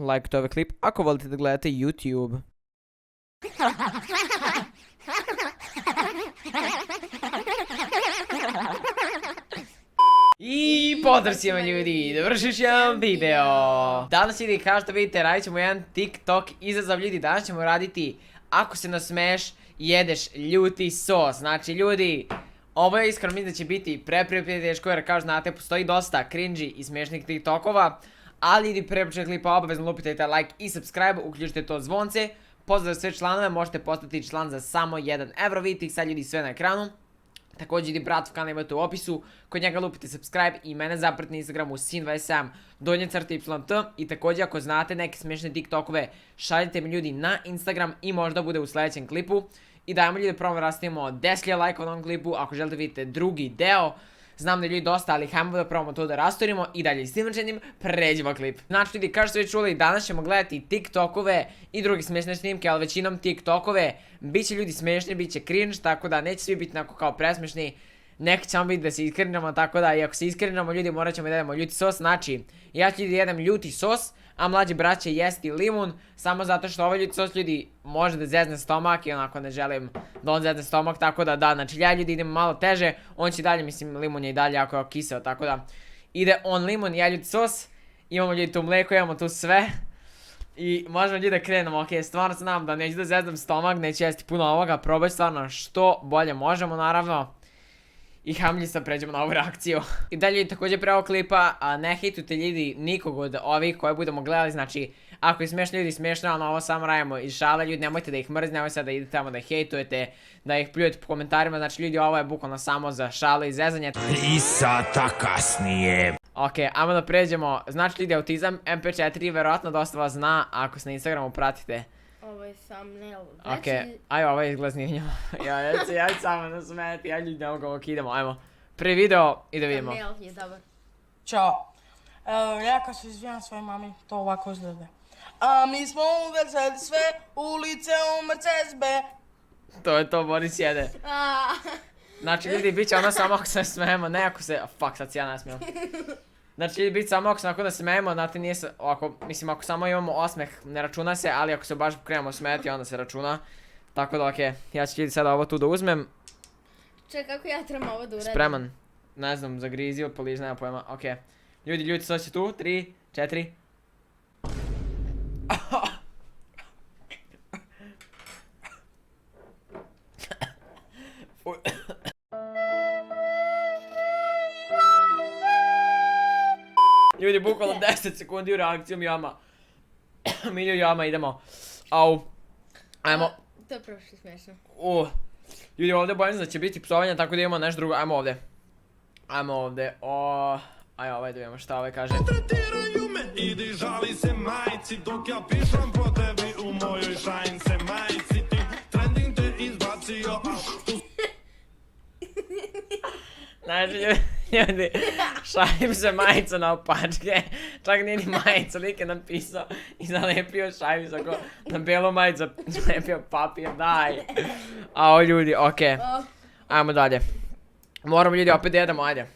lajkujte ovaj klip ako volite da gledate YouTube. I pozdrav svima ljudi, dovršiš jedan video. Danas ljudi, kao što vidite, radit ćemo jedan TikTok izazov ljudi. Danas ćemo raditi ako se nasmeješ jedeš ljuti sos. Znači ljudi, ovo je iskreno mislim da će biti pre teško jer kao znate postoji dosta cringy i smiješnih TikTokova. Ali ljudi, pre početka klipa obavezno lupite taj like i subscribe, uključite to zvonce. Pozdrav sve članove, možete postati član za samo 1 euro, vidite ih sad ljudi sve na ekranu. Također idi bratov kanal imate u opisu, kod njega lupite subscribe i mene zapratite na Instagramu sin27 _YT i također ako znate neke smiješne TikTokove šaljite mi ljudi na Instagram i možda bude u sljedećem klipu. I dajmo ljudi prvo rastavimo 10.000 lajka u ovom klipu ako želite vidite drugi deo. Znam da je ljudi dosta, ali hajmo da probamo to da rastorimo i dalje s tim rečenim pređemo klip. Znači ljudi, kao što ste već čuli, danas ćemo gledati TikTokove i druge smiješne snimke, ali većinom TikTokove biće ljudi smiješni, biće cringe, tako da neće svi biti onako kao presmiješni. Neki ćemo biti da se iskrinamo, tako da i ako se iskrinamo ljudi morat ćemo da jedemo ljuti sos. Znači, ja ću ljudi jedem ljuti sos, a mlađi brat će jesti limun, samo zato što ovaj ljuti sos ljudi može da zezne stomak i onako ne želim da on zezne stomak, tako da da, znači ja ljudi idem malo teže, on će dalje, mislim limun je i dalje jako kiseo, tako da ide on limun, ja ljuti sos, imamo ljudi tu mlijeko, imamo tu sve i možemo ljudi da krenemo, ok, stvarno se nadam da neću da zeznem stomak, neću jesti puno ovoga, probaj stvarno što bolje možemo naravno. I hamlji sad pređemo na ovu reakciju. I dalje također pre ovog klipa, ne hejtujte ljudi nikog od ovih koje budemo gledali, znači ako je smiješno ljudi smiješno, ali ovo samo radimo iz šale, ljudi nemojte da ih mrzite, nemojte sad da idete tamo da ih hejtujete, da ih pljujete po komentarima, znači ljudi ovo je bukvalno samo za šalu i zezanje. 3 sata kasnije. Ok, ajmo da pređemo, znači ljudi autizam, MP4 verovatno dosta vas zna ako se na Instagramu pratite. Ovo je thumbnail. Ok, ajmo ovo je izglaznjenje. ja ću samo nasmeti, ja ljudi ne mogu ovog idemo, ajmo. Prvi video i da vidimo. Thumbnail je dobar. Ćao. Ja kad se izvijam svojoj mami, to ovako izgleda. A mi smo u Mercedes sve, ulice u Mercedes B. To je to, Boris jede. Znači ljudi, bit će ono samo ako se smijemo, ne ako se... Fuck, sad se ja nasmijem. Znači bit samo ako se onako da smijemo, znate nije se... Mislim ako samo imamo osmeh ne računa se, ali ako se baš krenemo smijeti onda se računa. Tako da okej, ja ću ljudi sada ovo tu da uzmem. Čekaj, kako ja trebam ovo da uradim? Spreman. Ne znam, zagrizio, poliž, nema pojma, okej. Ljudi, sad će tu, 3, 4. Ljudi, bukvalno 10 sekundi u reakcijom jama. Milju jama, idemo. Au. Ajmo. To je prošli smiješno. Ljudi, ovdje bojim se da će biti psovanja, tako da imamo nešto drugo. Ajmo ovdje. Ajmo ovdje. Ajmo ovaj da vidimo šta ovaj kaže. Tretiraju me, idi žali se majci, dok ja pišem po tebi u mojoj šajnce majci. Ti trending te izbacio, Znači ljudi, šajim se majica na opačke. Čak nije ni majica, lik je napisao i zalepio šajim se ako na belu majicu zalepio papir, daj. Ao ljudi, okej. Ajmo dalje. Moramo ljudi opet jedemo, ajde.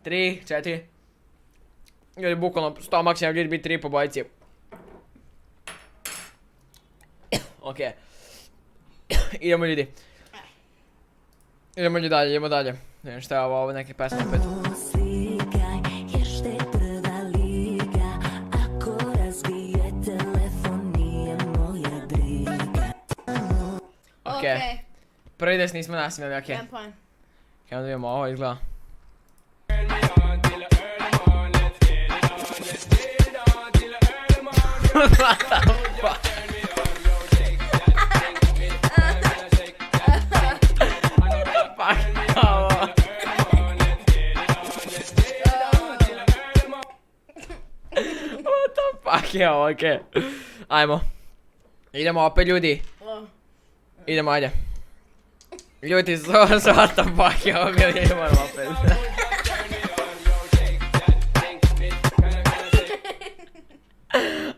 3, 4. Ljudi, bukvalno stomak će nam ljudi biti 3 po bojici. Okej. Idemo ljudi. Idemo dalje. Ne znam šta je ovo neke pesme opet. Okej. Prvi des nismo nasmijeli, okej. Jedan poen. Kaj onda vidimo ovo izgleda. What the fuck? Fuck je ovo, okej. Ajmo. Idemo opet ljudi. Idemo, ajde. Ljudi, what the fuck je ovo, idemo opet.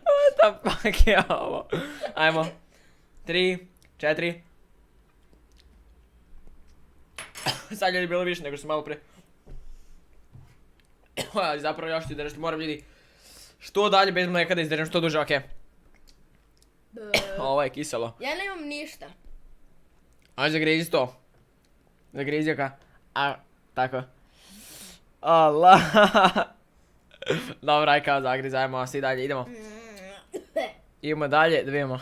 What the fuck je ovo. Ajmo. 3, 4. Sad ljudi bilo više nego što malo pre. Zapravo još ti da nešto moram ljudi Što dalje bez mlijeka da izdržim što duže, okej. Ovo je kiselo. Ja nemam ništa. Ajde zagrizi to. Zagrizi ga. A, tako. Allah. Dobra, aj kao zagriz, ajmo svi dalje, idemo. Idemo dalje, da vidimo.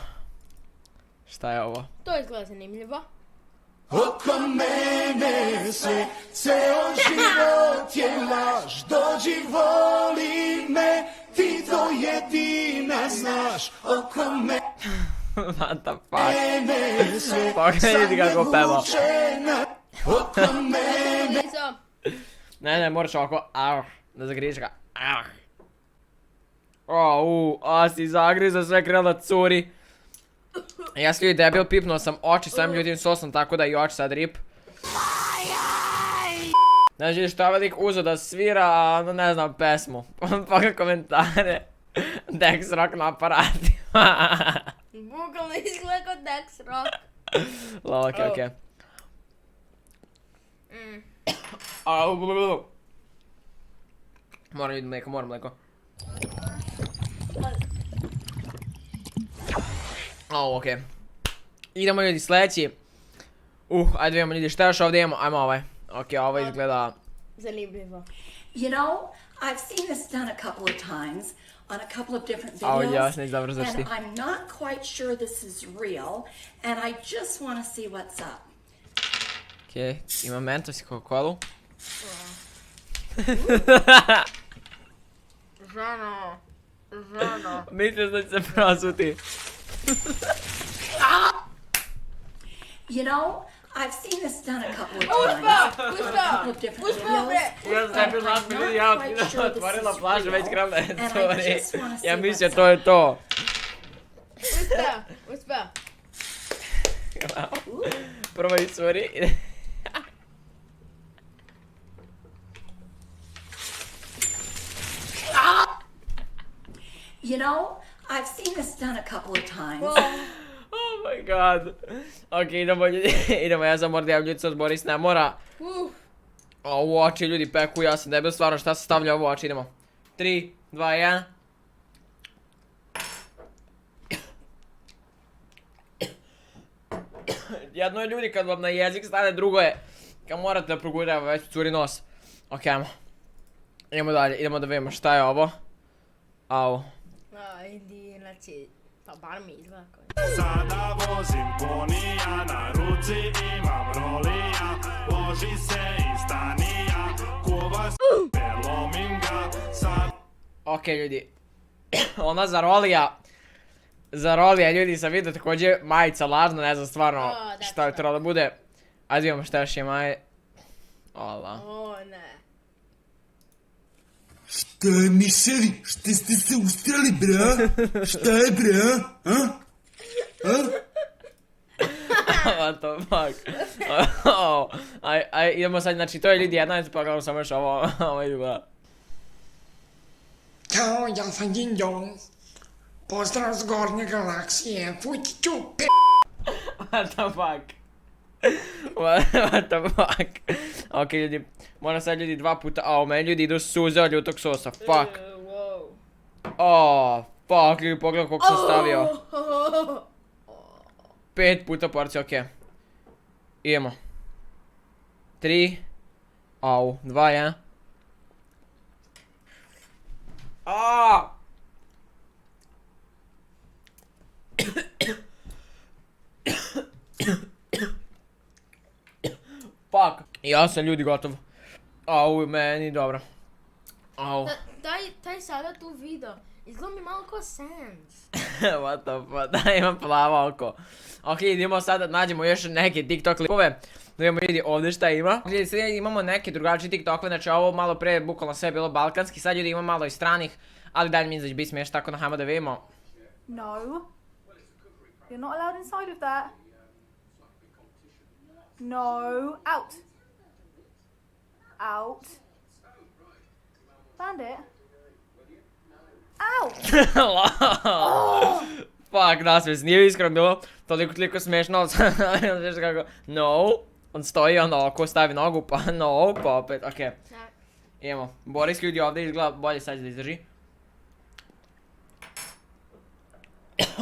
Šta je ovo? To izgleda zanimljivo. Oko mene sve, ceo život je laž, dođi voli me, ti to jedina znaš, oko What the fuck? mene sve, Pogledajte kako peva. zamučena, oko mene. Blizo. Ne, moraš ovako, da zagriziš ga. Si zagrizao, sve krelo da curi. Ja sam ljudi debil, pipnuo sam oči s ovim ljutim sosom, tako da i oči sad rip. Znači ljudi, šta velik uzeo da svira, no ne znam, pesmu. Pogledaj komentare. Dex Rock na aparatima. Bukvalno izgleda kod Dex Rock. Lol, okej. Moram ljudi mlijeko, okej. Idemo ljudi sljedeći. Ajde vidimo ljudi šta još ovdje imamo, ajmo ovaj. Okej, ovo izgleda... Zanimljivo. You know, I've seen this done a couple of times on a couple of different Oh, videos, ja, neću dobro završiti. and I'm not quite sure this is real, and I just want to see what's up. Okej, ima Mentos i Coca-Colu. Ženo. Misliš da će se prosuti. You know, I've seen this done a couple of times on a couple of different videos, Ja sam and znaš I'm bili not ja quite sure this otvorila is flašu, već real, krenula je and I curi. just want to see Ja mislio what's to je up. to. Uspeo. Prvo i curi. You know, I've seen this done a couple of times. Oh my god. Okej, idemo ljudi, idemo, ja sam moram da javljam ljudi, Boris ne mora. U oči ljudi peku, ja sam debil, stvarno šta se stavlja u oči, idemo. 3, 2, 1. Jedno je ljudi kad vam na jezik stane, drugo je kad morate da progurava već curi nos. Okej, ajmo. Idemo dalje, idemo da vidimo šta je ovo. Au. Idi, znači, pa bar mi izgleda kao. Sada vozim ponija, na ruci imam rolija, loži se i stanija, kuva se lomim ga, sad... Okej ljudi, ona Zarolija ljudi sam vidio također majica lažna, ne znam stvarno šta je trebalo da bude. Ajde vidimo šta još ima, Ola. O, ne. Šta je miševi, šta ste se ustrali, bra? Šta je, bra? What the fuck. Idemo sad, znači to je ljudi jedna, pa gledamo samo još ovo idu gleda. Ćao, ja sam Yin Yong. Pozdrav s gornje galaksije. Fuj ti ću, p***. What the fuck. What the fuck. Okej ljudi, moram sad ljudi dva puta, meni ljudi idu suze od ljutog sosa, fuck. Fuck ljudi, pogledaj koliko sam stavio. 5 puta porcija, okej. Idemo. 3. 2, 1. Fuck. Ja sam ljudi gotov. Meni dobro. Taj sada tu video, izgleda mi malo kao Sans. What the fuck, da imam plavo oko. Okej, idemo sada, nađemo još neke TikTok klipove. Da vidimo ljudi ovdje šta ima. Ljudi, sad imamo neke drugačije TikTokove, znači ovo malo pre bukvalno sve je bilo balkanski, sad ljudi ima malo i stranih, ali dalje mi da će biti smiješ, tako da hajmo da vidimo. No. You're not allowed inside of that. No. Out. Out. Bandit. Out. Fuck, nasmiješ, nije iskreno bilo toliko smiješno, znaš kako, no, on stoji, onda oko stavi nogu, pa no, pa opet, okej. Idemo, Boris ljudi ovdje izgleda bolje sad da izdrži.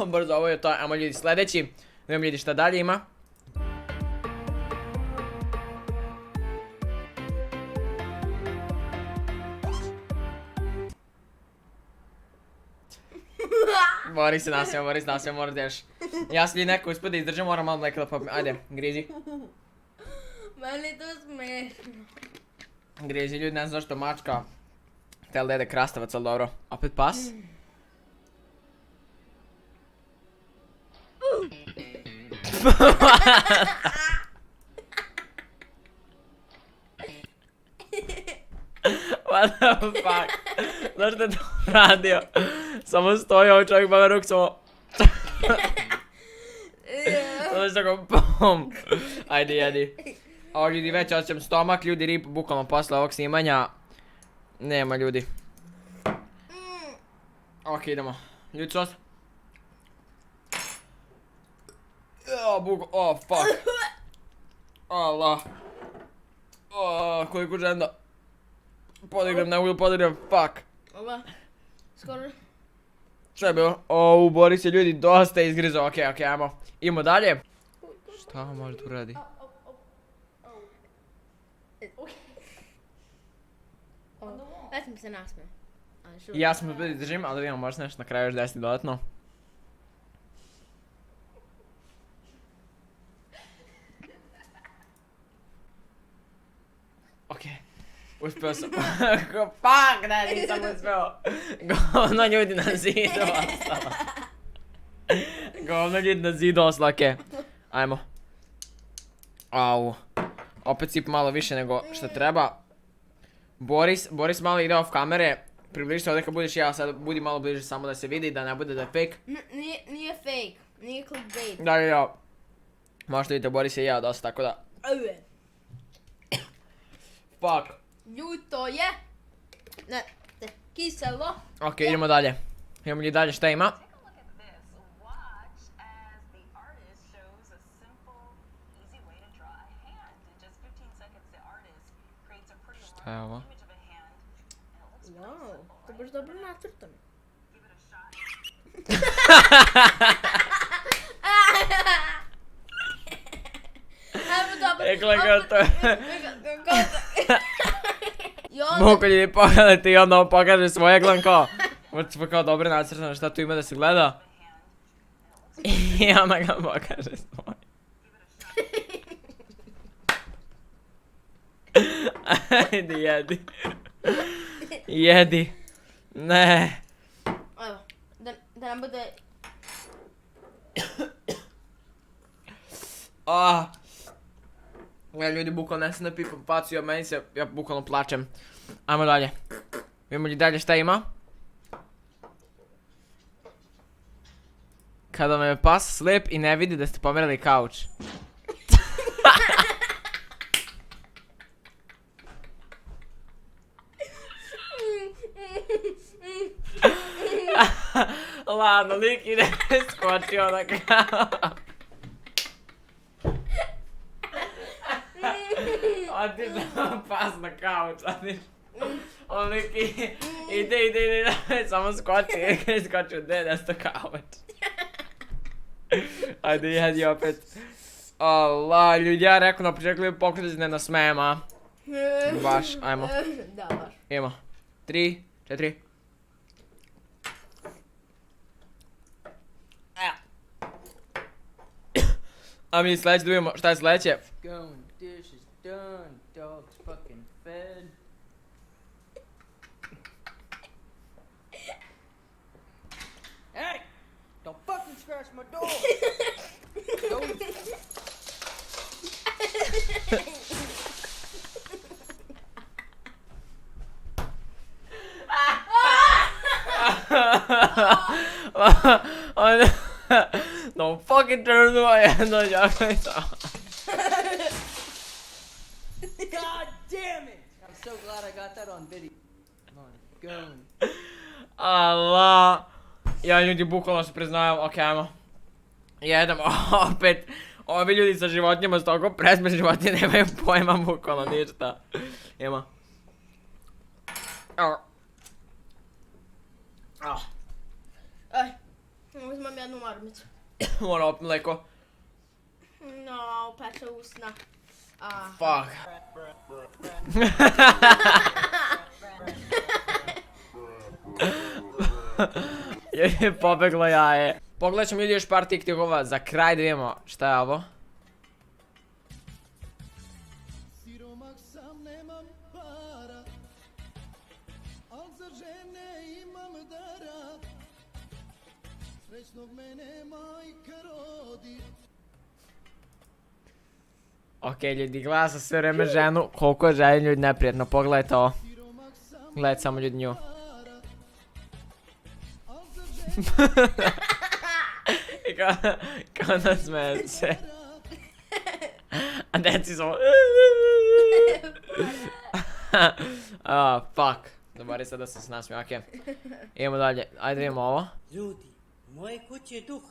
Brzo, ovo je to, ajmo ljudi sljedeći. Da vidimo ljudi šta dalje ima. Bori se nasio, moraš još. Ja sam li neko uspio da izdržam, moram malo mleka da popim. Ajde, grizi. Meni to smešno. Grizi, ljudi, ne znam zašto mačka. Htjela da jede krastavac, ali dobro. Opet pas. What the fuck? Zašto je to radio? Samo stoji ovaj čovjek pa me ruk samo... Samo što go pom. Ajde jedi. Ovo ljudi već osjećam stomak, ljudi rip bukvalno posle ovog snimanja. Nema ljudi. Ok, idemo. Ljudi sos. Oh fuck. Allah. Koliko ženda. Podigram, ne mogu podigram, fuck. Ova, skoro. Šta je bilo? Bori se ljudi, dosta je izgrizao, ok, ajmo. Idemo dalje. Šta može tu radi? Ja sam se nasmeo. Ja sam uzbili držim, ali da vidimo možda nešto na kraju još desiti dodatno. Okej. Uspio sam. Fuck, da nisam uspio. Govno ljudi na zidu ostalo. Govno ljudi na zidu ostalo, okej. Ajmo. Au. Opet sip malo više nego što treba. Boris malo ide off kamere. Približi se ovdje kad budeš ja, sad budi malo bliže samo da se vidi, da ne bude da je fake. Nije fake, nije clickbait. Da. Možda vidite, Boris je jeo dosta, tako da... Fuck. Ljuto je. Ne, kiselo. Ok, idemo dalje. Idemo li dalje šta ima? Šta je ovo? Wow, to baš dobro nacrtano. Evo dobro. Ekle gotovo. I onda... Mogu ljudi pogledati i onda on pokaže svoje gledam kao. Pa kao dobro nacrtano, šta tu ima da se gleda? I onda ga pokaže svoje. Ajde jedi. Jedi. Ne. Evo, da nam bude... Ja ljudi bukvalno ne sam napipam pacu, ja bukvalno plačem. Ajmo dalje. Vidimo li dalje šta ima? Kada vam je pas slep i ne vidi da ste pomerali kauč. Ladno, lik ide skočio na kauč. Otišao pas na kauč, on neki ide, samo skoči u dedesto kauč. Ajde jedi opet. Allah, ljudi, ja rekao na početku da pokušati se ne nasmejem, a? Baš, ajmo. Da, baš. Idemo. 3, 4. A mi sljedeće da vidimo šta je sljedeće. Dishes done, dog's fucking fed. Hey! Don't fucking scratch my door! Don't fucking turn my hand on your face. God damn it! I'm so glad I got that on video. My God. Allah. Ja ljudi bukvalno se priznajem, ok, ajmo. Jedemo opet. Ovi ljudi sa životinjama su toliko presmešni, životinje nemaju pojma bukvalno ništa. Idemo. Aj. Uzmem jednu marmicu. Moram opet mleko. No, peče usna. Fuck. Je pobeglo jaje. Pogledat ćemo ljudi još par TikTokova za kraj da vidimo šta je ovo. Siromak sam, nemam para, al za žene imam dara. Srećnog mene majka rodi. Ok ljudi, gleda sam sve vreme ženu, koliko je ženi ljudi neprijatno, pogledajte ovo. Gledajte samo ljudi nju. I kao nasmeje se. A deci su ovo. Fuck. Dobar je sad da sam se nasmio, okej. Idemo dalje, ajde vidimo ovo. Ljudi, u moje kući je duh.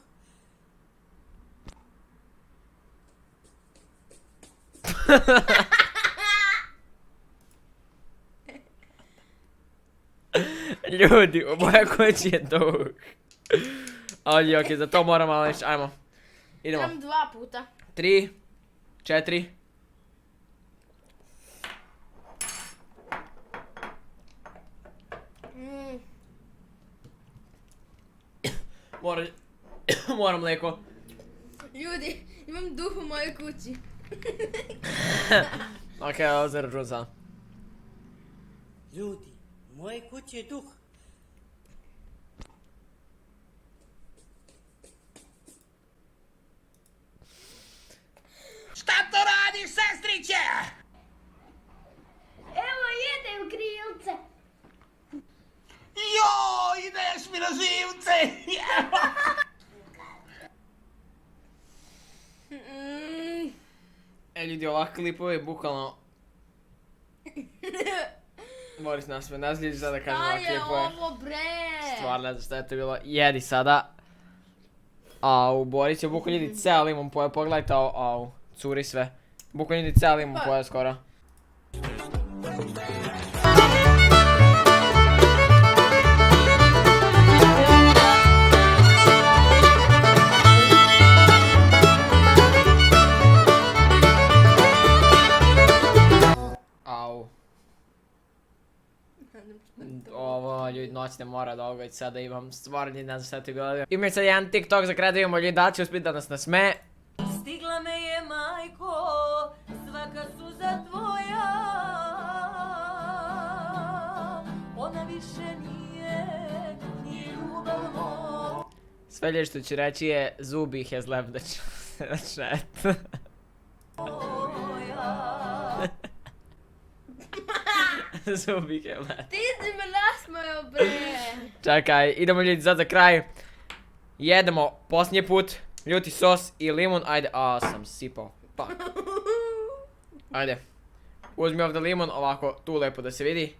Ljudi, u moje kući je duh. Ali okej, za to moram malo reći, ajmo. Idemo. Idem 2 puta. 3, 4. Moram mlijeko. Ljudi, imam duh u mojoj kući. Okej, ovo se račun sam. Ljudi, u moje kući je duh. Šta to radiš, sestriće? Evo jedem krilce. Joj, ideš mi na živce. Ljudi, ovakvi klipovi, bukvalno... Boris nasme, nazlijeđi sada kažem Šta ovakvi je klipove. ovo, bre? Stvarno ne znam šta je to bilo. Jedi sada. Au, Boris je bukvalno ljudi ceo limun pojeo, pogledajte au, curi sve. Bukvalno ljudi ceo limun pojeo skoro. Au. Ovo, ljudi, noćne mora događaj sada imam, stvarno ne znam šta ti je bilo. Imam sad jedan TikTok za kraj da vidimo ljudi da će uspjeti da nas nasme. Stigla me je majko, svaka suza tvoja, ona više nije, ni ljubavno. Sve ljudi što ću reći je Zubi has left the chat. Zubi has left. Ti si me nasmojao, bre. Čekaj, idemo ljudi sad za kraj. Jedemo posljednji put ljuti sos i limun, ajde, sam sipao, fuck. Ajde, uzmi ovdje limun, ovako tu lepo da se vidi.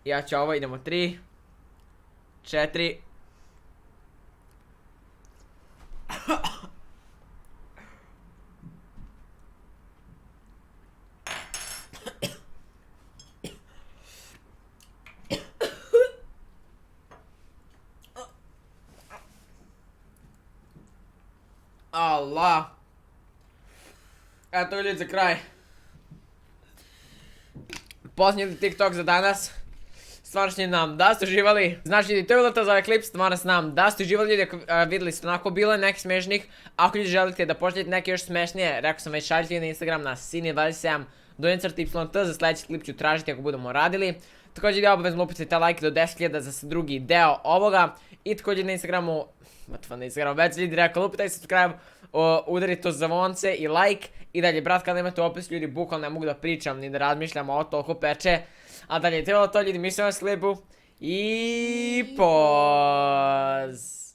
Ja ću ovo, idemo 3, 4. Allah. Eto ljudi za kraj. Posljednji TikTok za danas. Stvarno što nam da ste uživali. Znači ljudi, to je bilo to za ovaj klip. Stvarno se nam da ste uživali ljudi. Vidjeli ste onako bilo je nekih smešnih. Ako ljudi želite da pošaljete neke još smešnije, rekao sam već šaljite na Instagram na Sini27 _YT za sljedeći klip ću tražiti ako budemo radili. Također da obavezno lupite like do 10.000 za drugi deo ovoga. I također na Instagramu, već ljudi rekao lupite subscribe, udarite to zvonce i like. I dalje brat kada imate opis ljudi bukvalno ne mogu da pričam ni da razmišljam, ovo toliko peče. A dalje trebalo to ljudi, mislim vas klipu i poz.